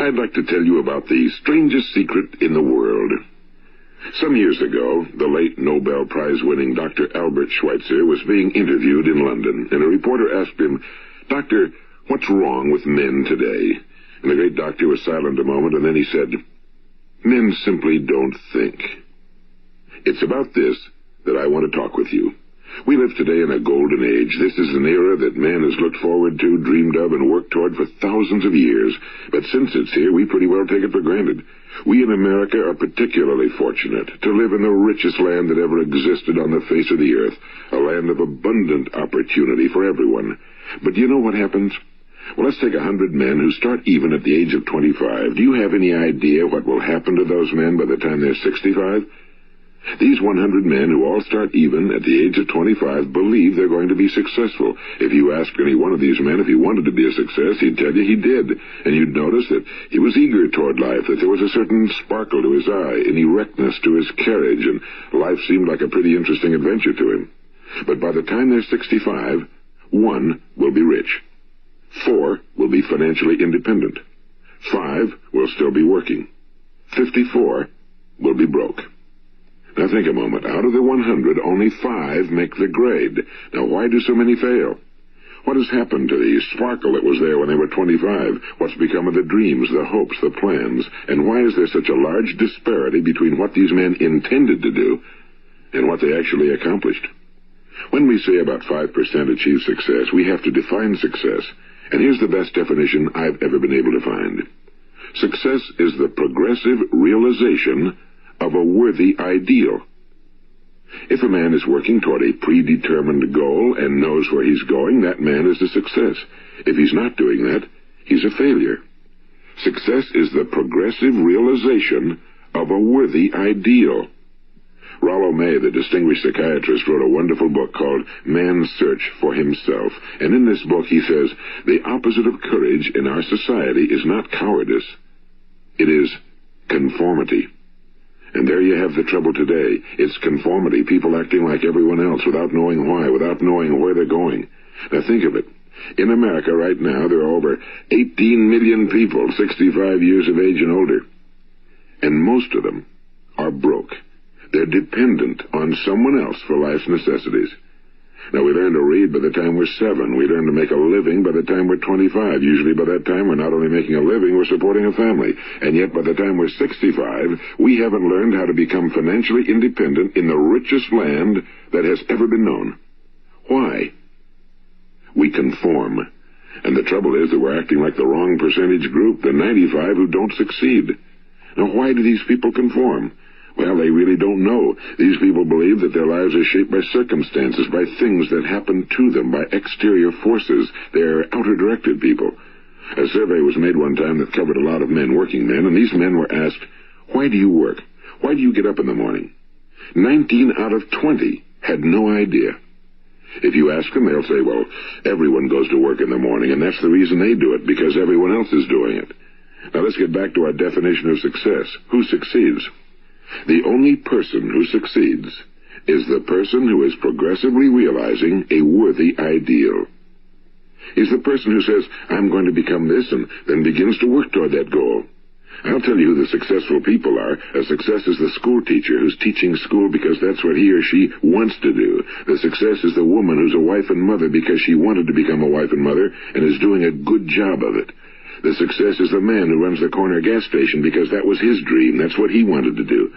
I'd like to tell you about the strangest secret in the world. Some years ago, the late Nobel Prize-winning Dr. Albert Schweitzer was being interviewed in London, and a reporter asked him, "Doctor, what's wrong with men today?" And the great doctor was silent a moment, and then he said, "Men simply don't think." It's about this that I want to talk with you. We live today in a golden age. This is an era that man has looked forward to, dreamed of, and worked toward for thousands of years. But since it's here, we pretty well take it for granted. We in America are particularly fortunate to live in the richest land that ever existed on the face of the earth, a land of abundant opportunity for everyone. But do you know what happens? Well, let's take 100 men who start even at the age of 25. Do you have any idea what will happen to those men by the time they're 65? These 100 men who all start even at the age of 25 believe they're going to be successful. If you ask any one of these men if he wanted to be a success, he'd tell you he did. And you'd notice that he was eager toward life, that there was a certain sparkle to his eye, an erectness to his carriage, and life seemed like a pretty interesting adventure to him. But by the time they're 65, 1 will be rich. 4 will be financially independent. 5 will still be working. 54 will be broke. Now think a moment. Out of the 100, only 5 make the grade. Now why do so many fail? What has happened to the sparkle that was there when they were 25? What's become of the dreams, the hopes, the plans? And why is there such a large disparity between what these men intended to do and what they actually accomplished? When we say about 5% achieve success, we have to define success. And here's the best definition I've ever been able to find. Success is the progressive realization of a worthy ideal. If a man is working toward a predetermined goal and knows where he's going, that man is a success. If he's not doing that, he's a failure. Success is the progressive realization of a worthy ideal. Rollo May, the distinguished psychiatrist, wrote a wonderful book called Man's Search for Himself. And in this book he says, the opposite of courage in our society is not cowardice. It is conformity. And there you have the trouble today. It's conformity, people acting like everyone else without knowing why, without knowing where they're going. Now think of it. In America right now, there are over 18 million people 65 years of age and older. And most of them are broke. They're dependent on someone else for life's necessities. Now, we learn to read by the time we're 7. We learn to make a living by the time we're 25. Usually by that time, we're not only making a living, we're supporting a family. And yet by the time we're 65, we haven't learned how to become financially independent in the richest land that has ever been known. Why? We conform. And the trouble is that we're acting like the wrong percentage group, the 95 who don't succeed. Now, why do these people conform? Well, they really don't know. These people believe that their lives are shaped by circumstances, by things that happen to them, by exterior forces. They're outer-directed people. A survey was made one time that covered a lot of men, working men, and these men were asked, "Why do you work? Why do you get up in the morning?" 19 out of 20 had no idea. If you ask them, they'll say, well, everyone goes to work in the morning, and that's the reason they do it, because everyone else is doing it. Now let's get back to our definition of success. Who succeeds? The only person who succeeds is the person who is progressively realizing a worthy ideal. He's the person who says, I'm going to become this, and then begins to work toward that goal. I'll tell you who the successful people are. A success is the school teacher who's teaching school because that's what he or she wants to do. The success is the woman who's a wife and mother because she wanted to become a wife and mother and is doing a good job of it. The success is the man who runs the corner gas station because that was his dream. That's what he wanted to do.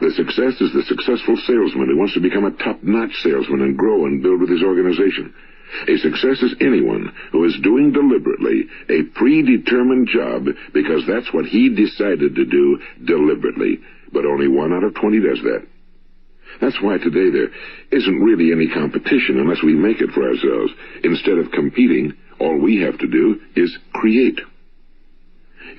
The success is the successful salesman who wants to become a top-notch salesman and grow and build with his organization. A success is anyone who is doing deliberately a predetermined job because that's what he decided to do deliberately. But only 1 out of 20 does that. That's why today there isn't really any competition unless we make it for ourselves. Instead of competing, all we have to do is create.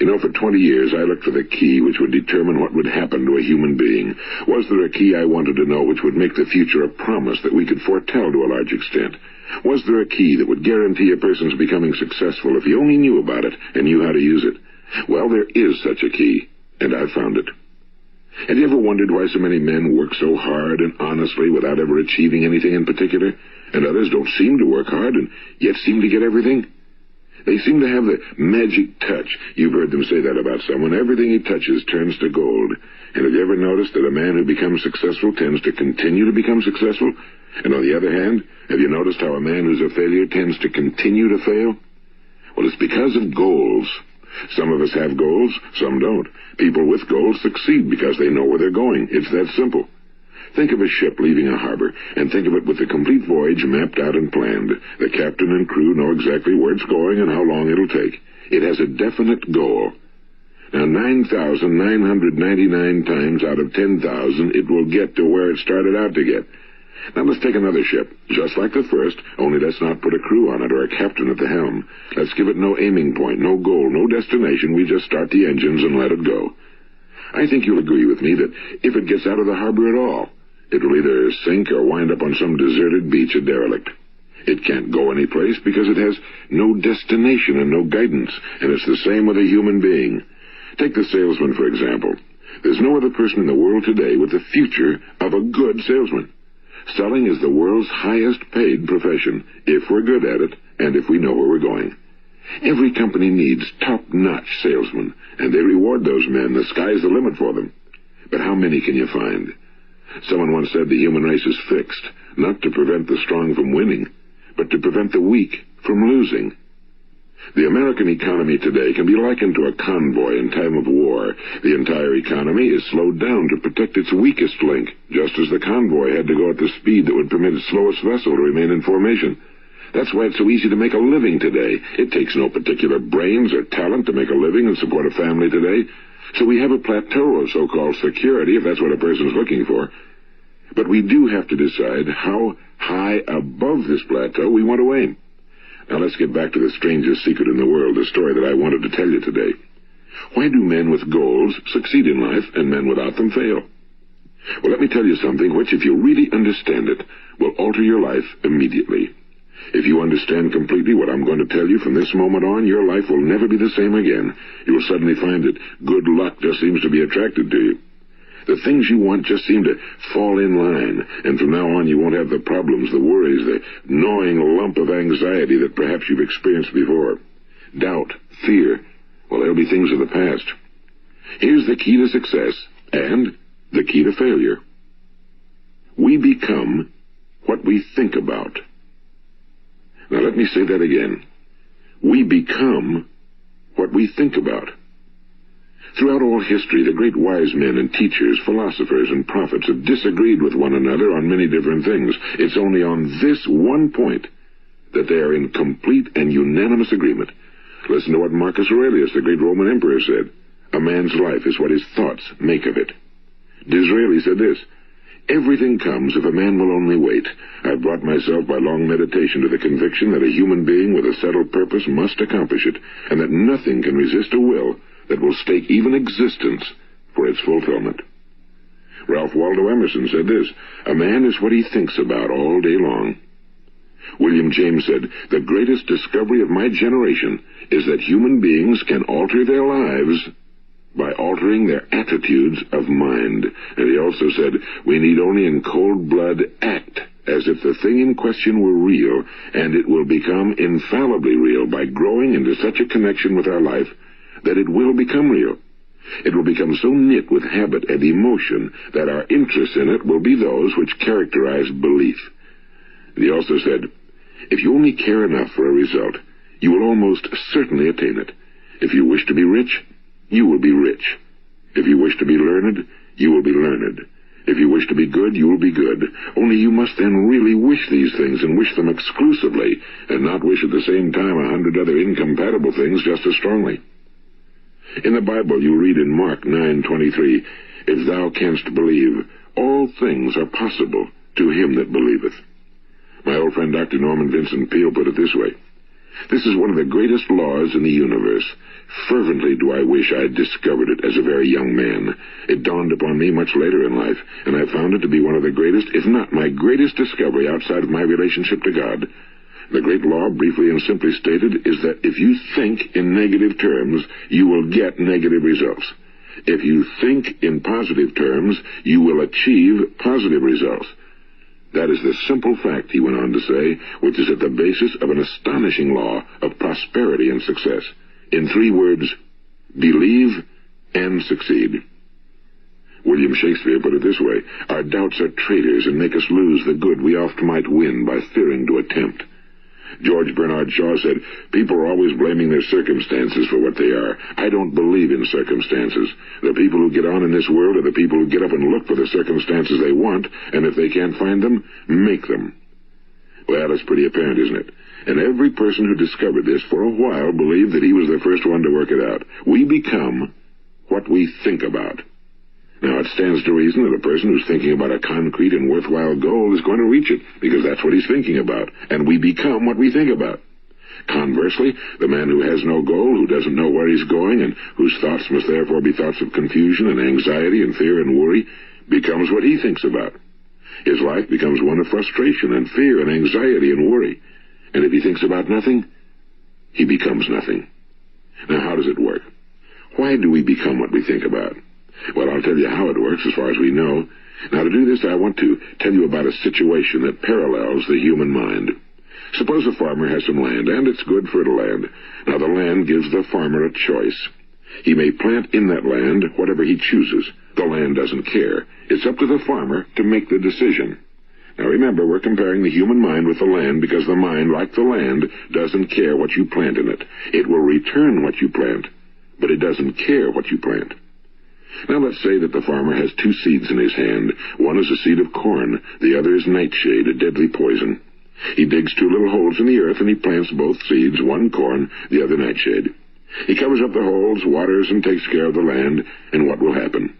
You know, for 20 years I looked for the key which would determine what would happen to a human being. Was there a key I wanted to know which would make the future a promise that we could foretell to a large extent? Was there a key that would guarantee a person's becoming successful if he only knew about it and knew how to use it? Well, there is such a key, and I've found it. Have you ever wondered why so many men work so hard and honestly without ever achieving anything in particular, and others don't seem to work hard and yet seem to get everything? They seem to have the magic touch. You've heard them say that about someone. Everything he touches turns to gold. And have you ever noticed that a man who becomes successful tends to continue to become successful? And on the other hand, have you noticed how a man who's a failure tends to continue to fail? Well, it's because of goals. Some of us have goals, some don't. People with goals succeed because they know where they're going. It's that simple. Think of a ship leaving a harbor, and think of it with the complete voyage mapped out and planned. The captain and crew know exactly where it's going and how long it'll take. It has a definite goal. Now, 9,999 times out of 10,000, it will get to where it started out to get. Now, let's take another ship, just like the first, only let's not put a crew on it or a captain at the helm. Let's give it no aiming point, no goal, no destination. We just start the engines and let it go. I think you'll agree with me that if it gets out of the harbor at all, it will either sink or wind up on some deserted beach, a derelict. It can't go anyplace because it has no destination and no guidance, and it's the same with a human being. Take the salesman, for example. There's no other person in the world today with the future of a good salesman. Selling is the world's highest paid profession, if we're good at it and if we know where we're going. Every company needs top-notch salesmen, and they reward those men. The sky's the limit for them. But how many can you find? Someone once said the human race is fixed, not to prevent the strong from winning, but to prevent the weak from losing. The American economy today can be likened to a convoy in time of war. The entire economy is slowed down to protect its weakest link, just as the convoy had to go at the speed that would permit its slowest vessel to remain in formation. That's why it's so easy to make a living today. It takes no particular brains or talent to make a living and support a family today. So we have a plateau of so-called security, if that's what a person's looking for. But we do have to decide how high above this plateau we want to aim. Now let's get back to the strangest secret in the world, the story that I wanted to tell you today. Why do men with goals succeed in life and men without them fail? Well, let me tell you something which, if you really understand it, will alter your life immediately. If you understand completely what I'm going to tell you from this moment on, your life will never be the same again. You will suddenly find that good luck just seems to be attracted to you. The things you want just seem to fall in line, and from now on you won't have the problems, the worries, the gnawing lump of anxiety that perhaps you've experienced before. Doubt, fear, well, they'll be things of the past. Here's the key to success and the key to failure. We become what we think about. Now let me say that again. We become what we think about. Throughout all history, the great wise men and teachers, philosophers and prophets have disagreed with one another on many different things. It's only on this one point that they are in complete and unanimous agreement. Listen to what Marcus Aurelius, the great Roman emperor, said. A man's life is what his thoughts make of it. Disraeli said this, everything comes if a man will only wait. I've brought myself by long meditation to the conviction that a human being with a settled purpose must accomplish it, and that nothing can resist a will that will stake even existence for its fulfillment. Ralph Waldo Emerson said this, a man is what he thinks about all day long. William James said, the greatest discovery of my generation is that human beings can alter their lives by altering their attitudes of mind. And he also said, we need only in cold blood act as if the thing in question were real, and it will become infallibly real by growing into such a connection with our life that it will become real. It will become so knit with habit and emotion that our interest in it will be those which characterize belief. And he also said, if you only care enough for a result, you will almost certainly attain it. If you wish to be rich, you will be rich. If you wish to be learned, you will be learned. If you wish to be good, you will be good. Only you must then really wish these things and wish them exclusively, and not wish at the same time 100 other incompatible things just as strongly. In the Bible, you read in Mark 9:23, if thou canst believe, all things are possible to him that believeth. My old friend Dr. Norman Vincent Peale put it this way, this is one of the greatest laws in the universe. Fervently do I wish I had discovered it as a very young man. It dawned upon me much later in life, and I found it to be one of the greatest, if not my greatest discovery outside of my relationship to God. The great law, briefly and simply stated, is that if you think in negative terms, you will get negative results. If you think in positive terms, you will achieve positive results. That is the simple fact, he went on to say, which is at the basis of an astonishing law of prosperity and success. In 3 words, believe and succeed. William Shakespeare put it this way: our doubts are traitors and make us lose the good we oft might win by fearing to attempt. George Bernard Shaw said, people are always blaming their circumstances for what they are. I don't believe in circumstances. The people who get on in this world are the people who get up and look for the circumstances they want, and if they can't find them, make them. Well, it's pretty apparent, isn't it? And every person who discovered this for a while believed that he was the first one to work it out. We become what we think about. Now, it stands to reason that a person who's thinking about a concrete and worthwhile goal is going to reach it, because that's what he's thinking about, and we become what we think about. Conversely, the man who has no goal, who doesn't know where he's going, and whose thoughts must therefore be thoughts of confusion and anxiety and fear and worry, becomes what he thinks about. His life becomes one of frustration and fear and anxiety and worry. And if he thinks about nothing, he becomes nothing. Now, how does it work? Why do we become what we think about? Well, I'll tell you how it works as far as we know. Now, to do this, I want to tell you about a situation that parallels the human mind. Suppose a farmer has some land, and it's good fertile land. Now, the land gives the farmer a choice. He may plant in that land whatever he chooses. The land doesn't care. It's up to the farmer to make the decision. Now, remember, we're comparing the human mind with the land because the mind, like the land, doesn't care what you plant in it. It will return what you plant, but it doesn't care what you plant. Now, let's say that the farmer has 2 seeds in his hand. One is a seed of corn. The other is nightshade, a deadly poison. He digs 2 little holes in the earth, and he plants both seeds, one corn, the other nightshade. He covers up the holes, waters, and takes care of the land, and what will happen?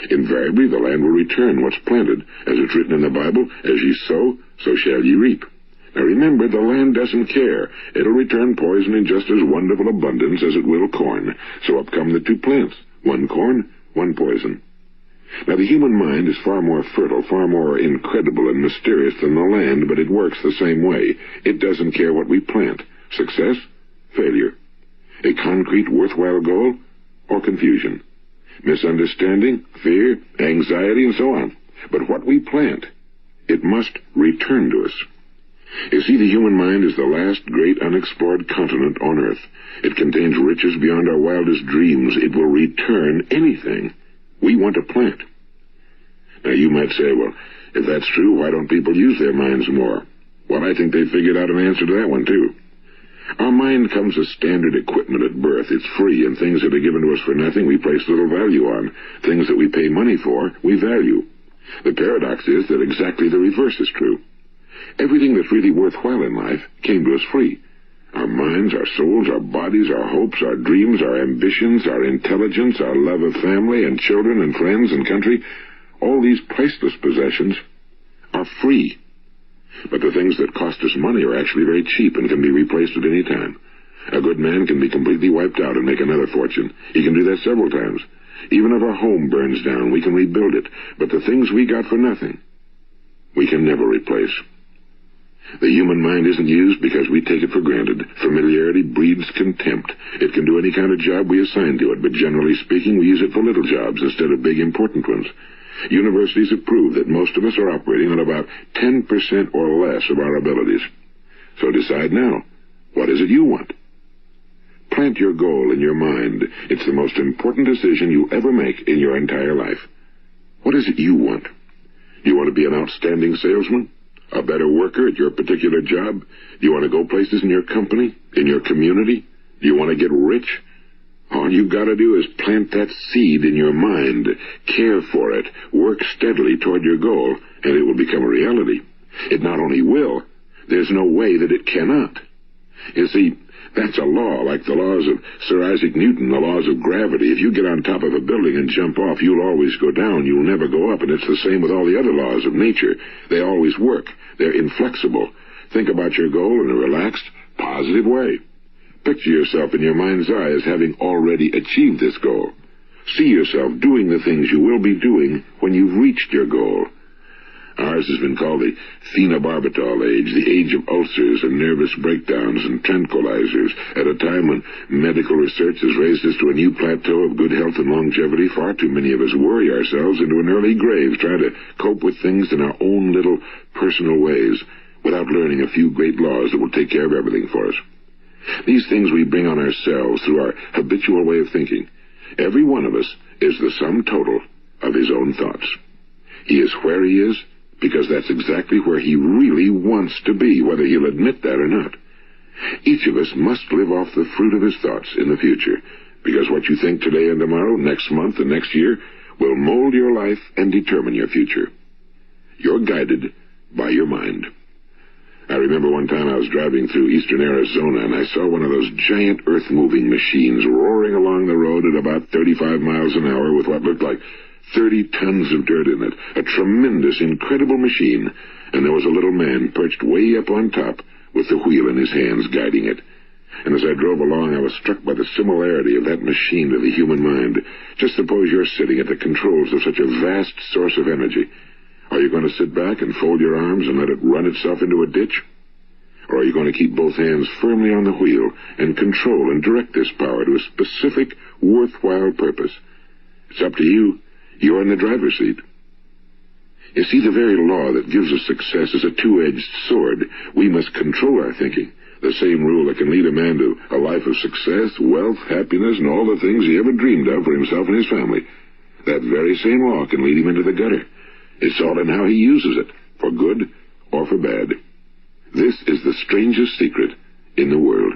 Invariably, the land will return what's planted. As it's written in the Bible, as ye sow, so shall ye reap. Now remember, the land doesn't care. It'll return poison in just as wonderful abundance as it will corn. So up come the 2 plants, one corn, one poison. Now, the human mind is far more fertile, far more incredible and mysterious than the land, but it works the same way. It doesn't care what we plant. Success, failure. A concrete, worthwhile goal, or confusion. Misunderstanding, fear, anxiety, and so on. But what we plant, it must return to us. You see, the human mind is the last great unexplored continent on Earth. It contains riches beyond our wildest dreams. It will return anything we want to plant. Now, you might say, well, if that's true, why don't people use their minds more? Well, I think they figured out an answer to that one, too. Our mind comes as standard equipment at birth. It's free, and things that are given to us for nothing we place little value on. Things that we pay money for, we value. The paradox is that exactly the reverse is true. Everything that's really worthwhile in life came to us free. Our minds, our souls, our bodies, our hopes, our dreams, our ambitions, our intelligence, our love of family and children and friends and country, all these priceless possessions are free. But the things that cost us money are actually very cheap and can be replaced at any time. A good man can be completely wiped out and make another fortune. He can do that several times. Even if our home burns down, we can rebuild it. But the things we got for nothing, we can never replace. The human mind isn't used because we take it for granted. Familiarity breeds contempt. It can do any kind of job we assign to it, but generally speaking, we use it for little jobs instead of big, important ones. Universities have proved that most of us are operating on about 10% or less of our abilities. So decide now, what is it you want? Plant your goal in your mind. It's the most important decision you ever make in your entire life. What is it you want? You want to be an outstanding salesman? A better worker at your particular job? Do you want to go places in your company? In your community? Do you want to get rich? All you've got to do is plant that seed in your mind, care for it, work steadily toward your goal, and it will become a reality. It not only will, there's no way that it cannot. You see, that's a law, like the laws of Sir Isaac Newton, the laws of gravity. If you get on top of a building and jump off, you'll always go down. You'll never go up, and it's the same with all the other laws of nature. They always work. They're inflexible. Think about your goal in a relaxed, positive way. Picture yourself in your mind's eye as having already achieved this goal. See yourself doing the things you will be doing when you've reached your goal. Ours has been called the phenobarbital age, the age of ulcers and nervous breakdowns and tranquilizers. At a time when medical research has raised us to a new plateau of good health and longevity, far too many of us worry ourselves into an early grave, trying to cope with things in our own little personal ways, without learning a few great laws that will take care of everything for us. These things we bring on ourselves through our habitual way of thinking. Every one of us is the sum total of his own thoughts. He is where he is because that's exactly where he really wants to be, whether he'll admit that or not. Each of us must live off the fruit of his thoughts in the future, because what you think today and tomorrow, next month and next year, will mold your life and determine your future. You're guided by your mind. I remember one time I was driving through eastern Arizona, and I saw one of those giant earth-moving machines roaring along the road at about 35 miles an hour with what looked like 30 tons of dirt in it. A tremendous, incredible machine, and there was a little man perched way up on top with the wheel in his hands guiding it. And as I drove along, I was struck by the similarity of that machine to the human mind. Just suppose you're sitting at the controls of such a vast source of energy. Are you going to sit back and fold your arms and let it run itself into a ditch? Or are you going to keep both hands firmly on the wheel and control and direct this power to a specific, worthwhile purpose? It's up to you. You're in the driver's seat. You see, the very law that gives us success is a two-edged sword. We must control our thinking. The same rule that can lead a man to a life of success, wealth, happiness, and all the things he ever dreamed of for himself and his family. That very same law can lead him into the gutter. It's all in how he uses it, for good or for bad. This is the strangest secret in the world.